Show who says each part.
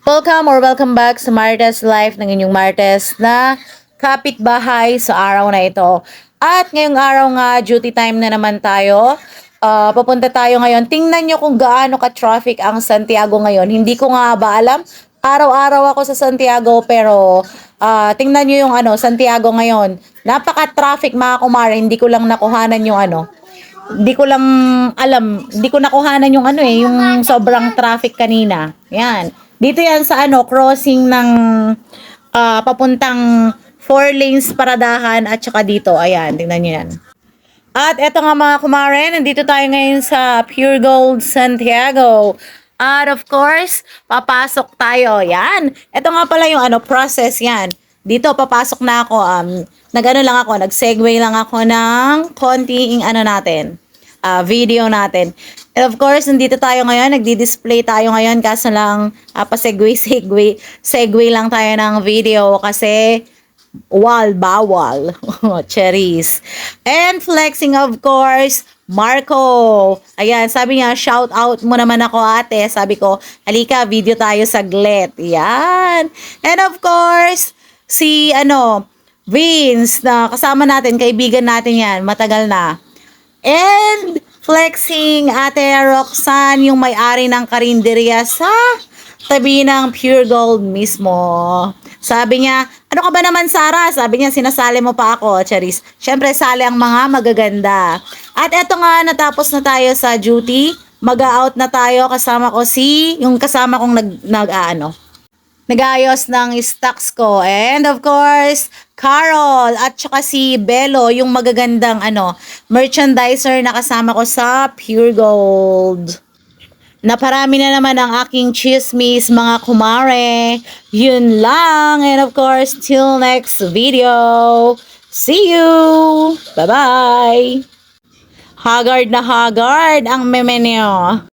Speaker 1: Welcome back sa Martes Life ng inyong Martes na kapitbahay sa araw na ito. At ngayong araw nga, duty time na naman tayo. Papunta tayo ngayon. Tingnan nyo kung gaano ka-traffic ang Santiago ngayon. Hindi ko nga ba alam. Araw-araw ako sa Santiago pero tingnan nyo yung Santiago ngayon. Napaka-traffic mga kumare. Hindi ko lang nakuhanan yung hindi ko lang alam, hindi ko nakuhanan yung yung sobrang traffic kanina. Yan. Dito yan sa crossing ng papuntang 4 lanes paradahan at saka dito. Ayan, tingnan niyo yan. At eto nga mga kumare, nandito tayo ngayon sa Pure Gold Santiago. At of course, papasok tayo. Yan. Ito nga pala yung process yan. Dito papasok na ako. Nag-segue lang ako ng konting video natin. And of course, nandito tayo ngayon, nagdi-display tayo ngayon kaso lang segue lang tayo ng video kasi bawal. Cherries. And flexing of course, Marco. Ayan, sabi niya, shout out mo naman ako ate. Sabi ko, halika, video tayo saglit. Yan. And of course, si Vince na kasama natin, kaibigan natin yan, matagal na. And flexing ate Roxanne, yung may-ari ng karinderya sa tabi ng Pure Gold mismo. Sabi niya, ano ka ba naman Sarah? Sabi niya, sinasali mo pa ako, Charis. Syempre, sali ang mga magaganda. At eto nga, natapos na tayo sa duty. Mag-out na tayo. Kasama ko yung kasama kong nag-ayos ng stocks ko. And of course, Carol at saka si Belo, yung magagandang merchandiser na kasama ko sa Pure Gold. Naparami na naman ang aking chismis mga kumare. Yun lang. And of course, till next video. See you! Bye-bye! Haggard na haggard ang meme niyo.